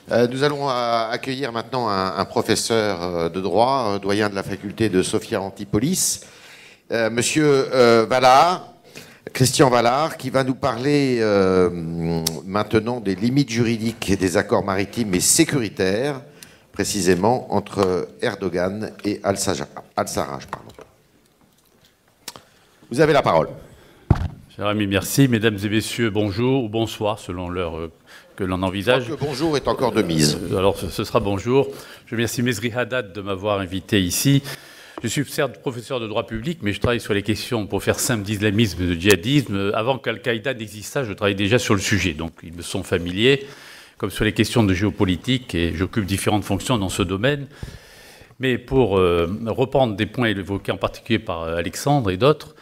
Nous allons accueillir maintenant un professeur de droit, doyen de la faculté de Sophia Antipolis, Monsieur Vallard, Christian Vallard, qui va nous parler maintenant des limites juridiques des accords maritimes et sécuritaires, précisément entre Erdogan et Al-Sarraj. Vous avez la parole. Cher ami, merci. Mesdames et messieurs, bonjour ou bonsoir, selon l'heure que l'on envisage. Je crois que bonjour est encore de mise. Alors, ce sera bonjour. Je remercie Mesri Haddad de m'avoir invité ici. Je suis certes professeur de droit public, mais je travaille sur les questions, pour faire simple, d'islamisme et de djihadisme. Avant qu'Al-Qaïda n'existât, je travaillais déjà sur le sujet, donc ils me sont familiers, comme sur les questions de géopolitique, et j'occupe différentes fonctions dans ce domaine. Mais pour reprendre des points évoqués en particulier par Alexandre et d'autres,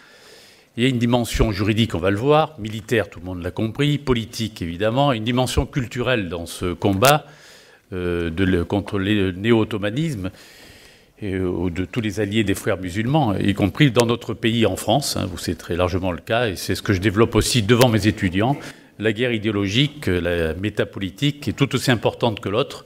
il y a une dimension juridique, on va le voir, militaire, tout le monde l'a compris, politique évidemment, une dimension culturelle dans ce combat contre le néo-ottomanisme et de tous les alliés des frères musulmans, y compris dans notre pays, en France, hein, où c'est très largement le cas, et c'est ce que je développe aussi devant mes étudiants. La guerre idéologique, la métapolitique est tout aussi importante que l'autre,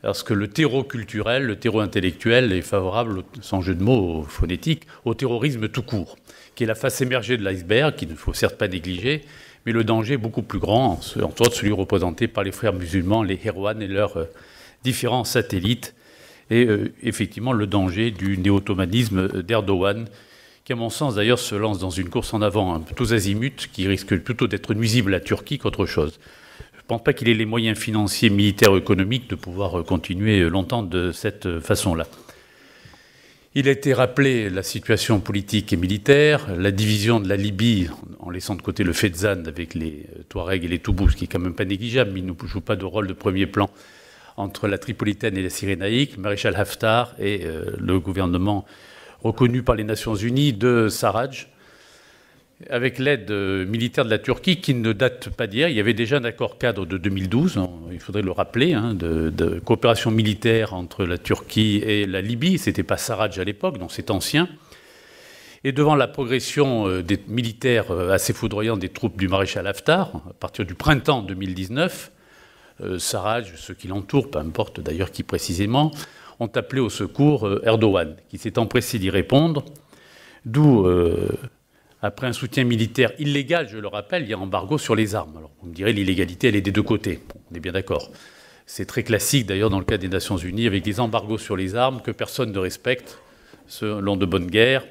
parce que le terreau culturel, le terreau intellectuel est favorable, sans jeu de mots phonétique, au terrorisme tout court, qui est la face émergée de l'iceberg, qu'il ne faut certes pas négliger, mais le danger est beaucoup plus grand, entre autres celui représenté par les frères musulmans, les Erwan et leurs différents satellites, et effectivement le danger du néo-ottomanisme d'Erdogan, qui à mon sens d'ailleurs se lance dans une course en avant un peu tous azimuts, qui risque plutôt d'être nuisible à la Turquie qu'autre chose. Je ne pense pas qu'il ait les moyens financiers, militaires, économiques de pouvoir continuer longtemps de cette façon-là. Il a été rappelé la situation politique et militaire, la division de la Libye, en laissant de côté le Fezzan avec les Touaregs et les Toubous, ce qui est quand même pas négligeable, mais il ne joue pas de rôle de premier plan entre la Tripolitaine et la Cyrénaïque, le maréchal Haftar et le gouvernement reconnu par les Nations Unies de Sarraj, avec l'aide militaire de la Turquie qui ne date pas d'hier. Il y avait déjà un accord cadre de 2012, il faudrait le rappeler, hein, de coopération militaire entre la Turquie et la Libye. C'était pas Sarraj à l'époque, donc c'est ancien. Et devant la progression des militaires assez foudroyants des troupes du maréchal Haftar, à partir du printemps 2019, Sarraj, ceux qui l'entourent, peu importe d'ailleurs qui précisément, ont appelé au secours Erdogan, qui s'est empressé d'y répondre, d'où... après un soutien militaire illégal, je le rappelle, il y a un embargo sur les armes. Alors, vous me direz, l'illégalité, elle est des deux côtés. Bon, on est bien d'accord. C'est très classique, d'ailleurs, dans le cas des Nations Unies, avec des embargos sur les armes que personne ne respecte, selon de bonnes guerres.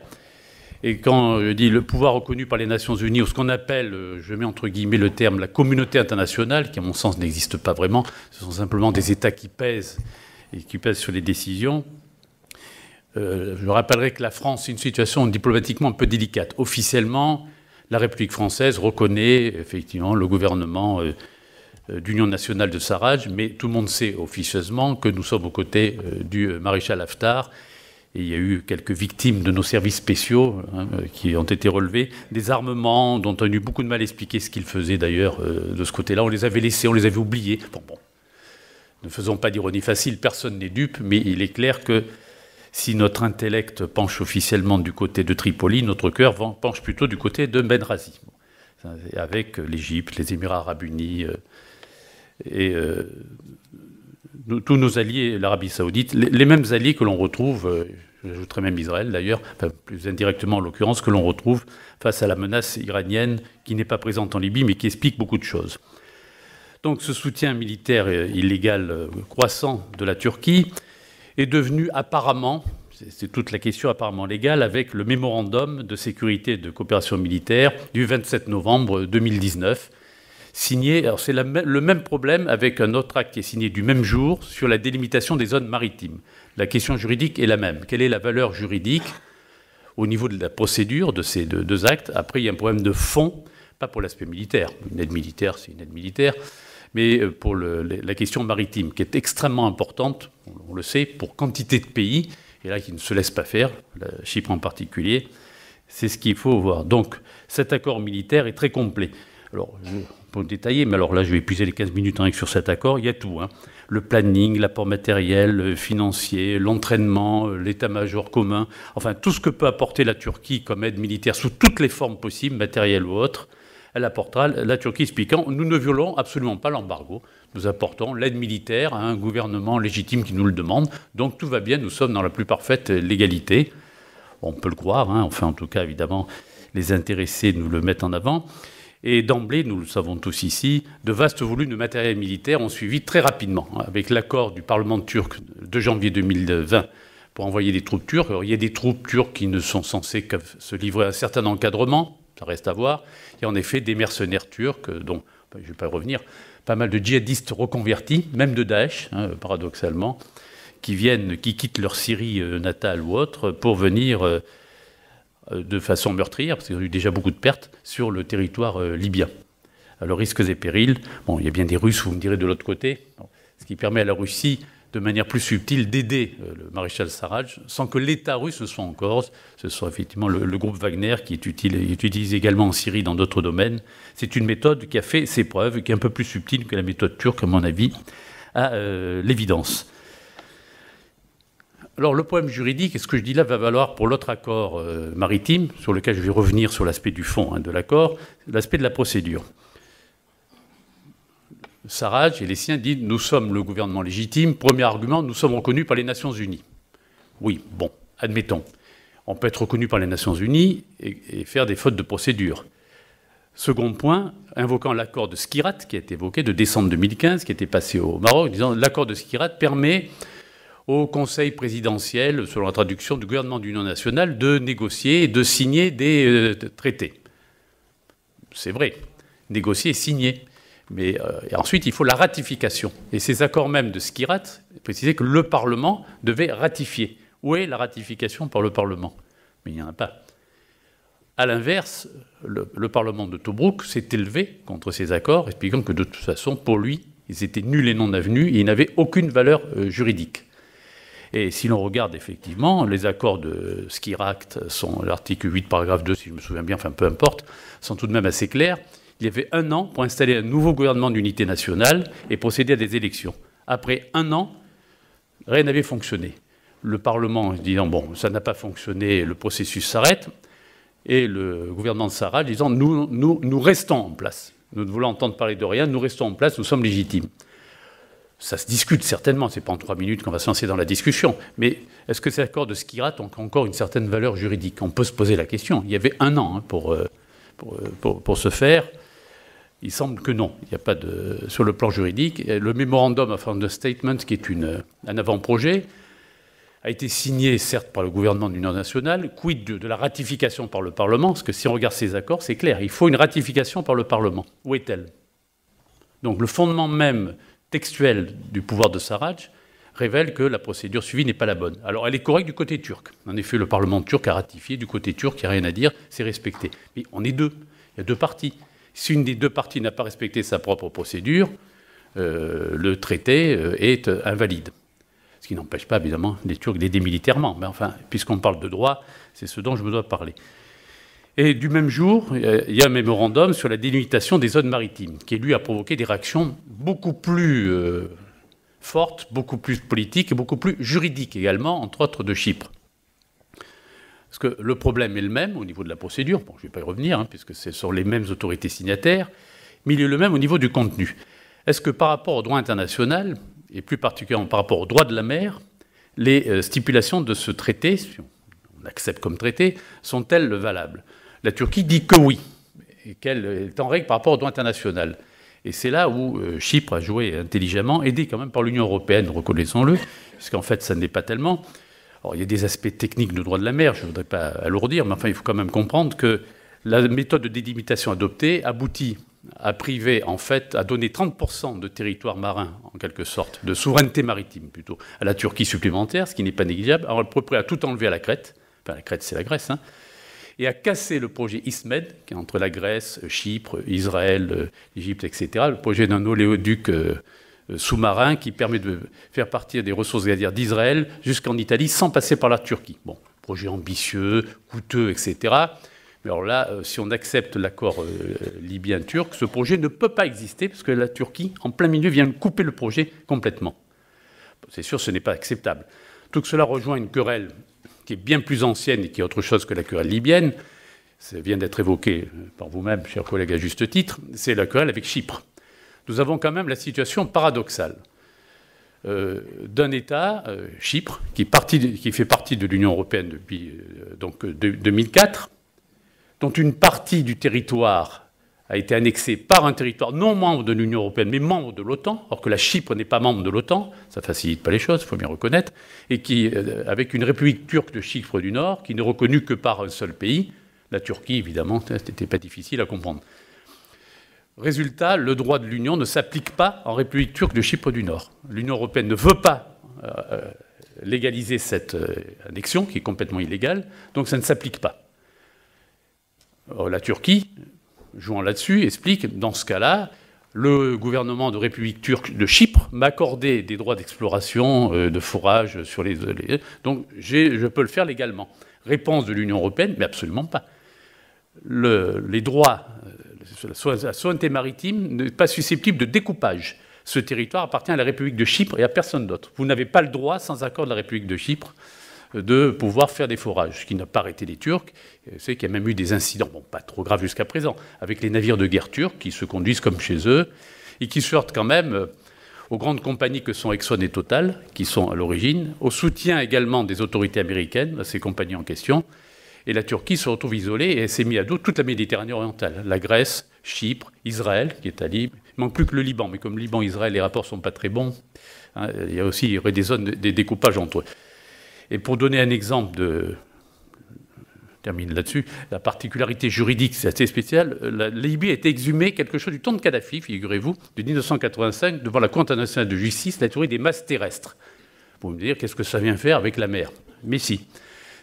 Et quand je dis le pouvoir reconnu par les Nations Unies, ou ce qu'on appelle, je mets entre guillemets le terme, la communauté internationale, qui à mon sens n'existe pas vraiment, ce sont simplement des États qui pèsent, et qui pèsent sur les décisions. Je rappellerai que la France est une situation diplomatiquement un peu délicate. Officiellement, la République française reconnaît effectivement le gouvernement d'union nationale de Sarraj, mais tout le monde sait officieusement que nous sommes aux côtés du maréchal Haftar. Et il y a eu quelques victimes de nos services spéciaux qui ont été relevées, des armements dont on a eu beaucoup de mal à expliquer ce qu'ils faisaient d'ailleurs de ce côté-là. On les avait laissés, on les avait oubliés. Bon. Ne faisons pas d'ironie facile, personne n'est dupe, mais il est clair que si notre intellect penche officiellement du côté de Tripoli, notre cœur penche plutôt du côté de Benghazi, avec l'Égypte, les Émirats arabes unis et tous nos alliés, l'Arabie saoudite, les mêmes alliés que l'on retrouve, j'ajouterais même Israël d'ailleurs, enfin, plus indirectement en l'occurrence, que l'on retrouve face à la menace iranienne qui n'est pas présente en Libye mais qui explique beaucoup de choses. Donc ce soutien militaire illégal croissant de la Turquie est devenu apparemment, c'est toute la question apparemment légale, avec le mémorandum de sécurité et de coopération militaire du 27 novembre 2019, signé, alors c'est le même problème avec un autre acte qui est signé du même jour sur la délimitation des zones maritimes. La question juridique est la même. Quelle est la valeur juridique au niveau de la procédure de ces deux actes? Après, il y a un problème de fond, pas pour l'aspect militaire. Une aide militaire, c'est une aide militaire, mais pour la question maritime, qui est extrêmement importante, on le sait, pour quantité de pays, et là qui ne se laisse pas faire, Chypre en particulier, c'est ce qu'il faut voir. Donc cet accord militaire est très complet. Alors, pour le détailler, mais alors là je vais épuiser les 15 minutes sur cet accord, il y a tout. Le planning, l'apport matériel, financier, l'entraînement, l'état-major commun, enfin tout ce que peut apporter la Turquie comme aide militaire sous toutes les formes possibles, matérielles ou autres, elle apportera, la Turquie expliquant, nous ne violons absolument pas l'embargo. Nous apportons l'aide militaire à un gouvernement légitime qui nous le demande. Donc tout va bien, nous sommes dans la plus parfaite légalité. On peut le croire, hein. Enfin en tout cas évidemment les intéressés nous le mettent en avant. Et d'emblée, nous le savons tous ici, de vastes volumes de matériel militaire ont suivi très rapidement, avec l'accord du Parlement turc de janvier 2020 pour envoyer des troupes turques. Alors, il y a des troupes turques qui ne sont censées que se livrer à un certain encadrement, ça reste à voir. Il y a en effet des mercenaires turcs, dont, je ne vais pas y revenir, pas mal de djihadistes reconvertis, même de Daesh, hein, paradoxalement, qui quittent leur Syrie natale ou autre pour venir de façon meurtrière, parce qu'il y a eu déjà beaucoup de pertes, sur le territoire libyen. Alors, risques et périls, bon, il y a bien des Russes, vous me direz, de l'autre côté, ce qui permet à la Russie, de manière plus subtile, d'aider le maréchal Sarraj, sans que l'État russe ne soit en cause. Ce soit effectivement le groupe Wagner, qui est utilisé également en Syrie dans d'autres domaines. C'est une méthode qui a fait ses preuves, qui est un peu plus subtile que la méthode turque, à mon avis, à l'évidence. Alors, le problème juridique, et ce que je dis là va valoir pour l'autre accord maritime, sur lequel je vais revenir sur l'aspect du fond de l'accord, l'aspect de la procédure. Sarraj et les siens disent « Nous sommes le gouvernement légitime. Premier argument, nous sommes reconnus par les Nations Unies. » Oui, bon, admettons. On peut être reconnu par les Nations Unies et faire des fautes de procédure. Second point, invoquant l'accord de Skhirat, qui a été évoqué, de décembre 2015, qui a été passé au Maroc, disant « L'accord de Skhirat permet au Conseil présidentiel, selon la traduction du gouvernement d'union nationale, de négocier et de signer des traités. » C'est vrai, négocier et signer. Mais et ensuite, il faut la ratification. Et ces accords même de Skhirat précisaient que le Parlement devait ratifier. Où est la ratification par le Parlement? Mais il n'y en a pas. À l'inverse, le Parlement de Tobrouk s'est élevé contre ces accords, expliquant que de toute façon, pour lui, ils étaient nuls et non avenus et ils n'avaient aucune valeur juridique. Et si l'on regarde effectivement, les accords de Skhirat sont l'article 8, paragraphe 2, si je me souviens bien, enfin peu importe, sont tout de même assez clairs. Il y avait 1 an pour installer un nouveau gouvernement d'unité nationale et procéder à des élections. Après 1 an, rien n'avait fonctionné. Le Parlement disant « bon, ça n'a pas fonctionné, le processus s'arrête », et le gouvernement de Sarraj disant « nous restons en place. Nous ne voulons entendre parler de rien, nous restons en place, nous sommes légitimes ». Ça se discute certainement, ce n'est pas en 3 minutes qu'on va se lancer dans la discussion, mais est-ce que ces accords de Skhirat ont encore une certaine valeur juridique? On peut se poser la question. Il y avait 1 an pour ce faire. Il semble que non. Il n'y a pas de... Sur le plan juridique, le Memorandum of Understatement, qui est un avant-projet, a été signé, certes, par le gouvernement de l'Union nationale. Quid de la ratification par le Parlement? Parce que si on regarde ces accords, c'est clair. Il faut une ratification par le Parlement. Où est-elle? Donc le fondement même textuel du pouvoir de Sarraj révèle que la procédure suivie n'est pas la bonne. Alors elle est correcte du côté turc. En effet, le Parlement turc a ratifié. Du côté turc, il n'y a rien à dire. C'est respecté. Mais on est deux. Il y a 2 parties. Si une des 2 parties n'a pas respecté sa propre procédure, le traité est invalide. Ce qui n'empêche pas, évidemment, les Turcs d'aider militairement. Mais enfin, puisqu'on parle de droit, c'est ce dont je me dois parler. Et du même jour, il y a un mémorandum sur la délimitation des zones maritimes, qui, lui, a provoqué des réactions beaucoup plus fortes, beaucoup plus politiques et beaucoup plus juridiques également, entre autres de Chypre. Parce que le problème est le même au niveau de la procédure, bon, je ne vais pas y revenir, puisque ce sont les mêmes autorités signataires, mais il est le même au niveau du contenu. Est-ce que par rapport au droit international, et plus particulièrement par rapport au droit de la mer, les stipulations de ce traité, si on accepte comme traité, sont-elles valables? La Turquie dit que oui, et qu'elle est en règle par rapport au droit international. Et c'est là où Chypre a joué intelligemment, aidé quand même par l'Union européenne, reconnaissons-le, puisqu'en fait ça ne l'est pas tellement. Alors, il y a des aspects techniques de droit de la mer, je ne voudrais pas alourdir, mais enfin, il faut quand même comprendre que la méthode de délimitation adoptée aboutit à priver, en fait, à donner 30% de territoire marin, en quelque sorte, de souveraineté maritime, plutôt, à la Turquie supplémentaire, ce qui n'est pas négligeable. Alors, elle est prêt à tout enlever à la Crète, enfin, la Crète, c'est la Grèce, et à casser le projet ISMED, qui est entre la Grèce, Chypre, Israël, l'Égypte, etc., le projet d'un oléoduc sous-marin qui permet de faire partir des ressources gazières d'Israël jusqu'en Italie sans passer par la Turquie. Bon, projet ambitieux, coûteux, etc. Mais alors là, si on accepte l'accord libyen-turc, ce projet ne peut pas exister parce que la Turquie, en plein milieu, vient de couper le projet complètement. C'est sûr, ce n'est pas acceptable. Tout cela rejoint une querelle qui est bien plus ancienne et qui est autre chose que la querelle libyenne. Ça vient d'être évoqué par vous-même, chers collègues, à juste titre. C'est la querelle avec Chypre. nous avons quand même la situation paradoxale d'un État, Chypre, qui fait partie de l'Union européenne depuis 2004, dont une partie du territoire a été annexée par un territoire non membre de l'Union européenne, mais membre de l'OTAN, alors que la Chypre n'est pas membre de l'OTAN, ça ne facilite pas les choses, il faut bien reconnaître, et qui, avec une république turque de Chypre du Nord, qui n'est reconnue que par un seul pays, la Turquie, évidemment, ce n'était pas difficile à comprendre. Résultat, le droit de l'Union ne s'applique pas en République turque de Chypre du Nord. L'Union européenne ne veut pas légaliser cette annexion, qui est complètement illégale, donc ça ne s'applique pas. La Turquie, jouant là-dessus, explique, dans ce cas-là, le gouvernement de République turque de Chypre m'a accordé des droits d'exploration, de forage sur les... Donc je peux le faire légalement. Réponse de l'Union européenne, mais absolument pas. Les droits, la souveraineté maritime n'est pas susceptible de découpage. Ce territoire appartient à la République de Chypre et à personne d'autre. Vous n'avez pas le droit, sans accord de la République de Chypre, de pouvoir faire des forages, ce qui n'a pas arrêté les Turcs. C'est qu'il y a même eu des incidents, bon, pas trop graves jusqu'à présent, avec les navires de guerre turcs qui se conduisent comme chez eux et qui se heurtent quand même aux grandes compagnies que sont Exxon et Total, qui sont à l'origine, au soutien également des autorités américaines, à ces compagnies en question. Et la Turquie se retrouve isolée et s'est mise à dos toute la Méditerranée orientale. La Grèce, Chypre, Israël, qui est à Libre. Il ne manque plus que le Liban, mais comme Liban et Israël, les rapports ne sont pas très bons, hein, il y aurait des zones, des découpages entre eux. Et pour donner un exemple je termine là-dessus, la particularité juridique, c'est assez spécial, la Libye a été exhumée quelque chose du temps de Kadhafi, figurez-vous, de 1985, devant la Cour internationale de justice, la théorie des masses terrestres. Vous me dire, qu'est-ce que ça vient faire avec la mer? Mais si.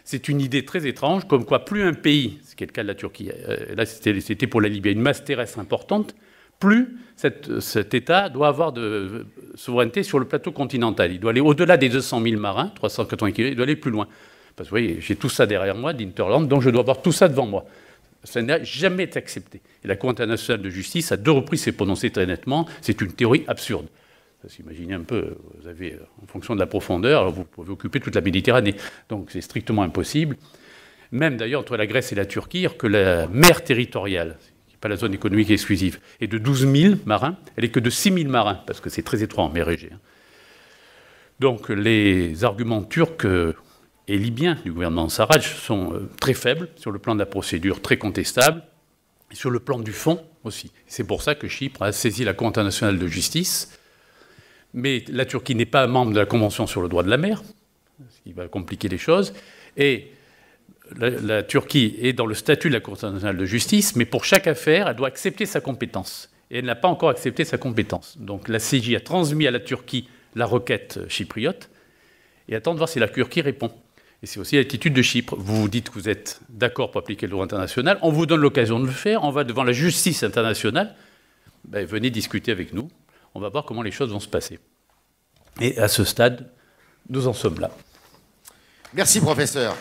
C'est une idée très étrange, comme quoi plus un pays, ce qui est le cas de la Turquie, là c'était pour la Libye, une masse terrestre importante, plus cet État doit avoir de souveraineté sur le plateau continental. Il doit aller au-delà des 200 000 marins, 380 km, il doit aller plus loin. Parce que vous voyez, j'ai tout ça derrière moi, d'Interland, donc je dois avoir tout ça devant moi. Ça n'a jamais été accepté. Et la Cour internationale de justice, à 2 reprises, s'est prononcée très nettement. C'est une théorie absurde. Vous imaginez un peu, vous avez, en fonction de la profondeur, alors vous pouvez occuper toute la Méditerranée. Donc c'est strictement impossible. Même d'ailleurs, entre la Grèce et la Turquie, que la mer territoriale, qui n'est pas la zone économique exclusive, est de 12 000 marins, elle n'est que de 6 000 marins, parce que c'est très étroit en mer Égée. Donc les arguments turcs et libyens du gouvernement Sarraj sont très faibles sur le plan de la procédure, très contestable, et sur le plan du fond aussi. C'est pour ça que Chypre a saisi la Cour internationale de justice. Mais la Turquie n'est pas membre de la Convention sur le droit de la mer, ce qui va compliquer les choses. Et la Turquie est dans le statut de la Cour internationale de justice, mais pour chaque affaire, elle doit accepter sa compétence. Et elle n'a pas encore accepté sa compétence. Donc la CJ a transmis à la Turquie la requête chypriote et attend de voir si la Turquie répond. Et c'est aussi l'attitude de Chypre. Vous vous dites que vous êtes d'accord pour appliquer le droit international, on vous donne l'occasion de le faire, on va devant la justice internationale, ben, venez discuter avec nous, on va voir comment les choses vont se passer. Et à ce stade, nous en sommes là. Merci, professeur.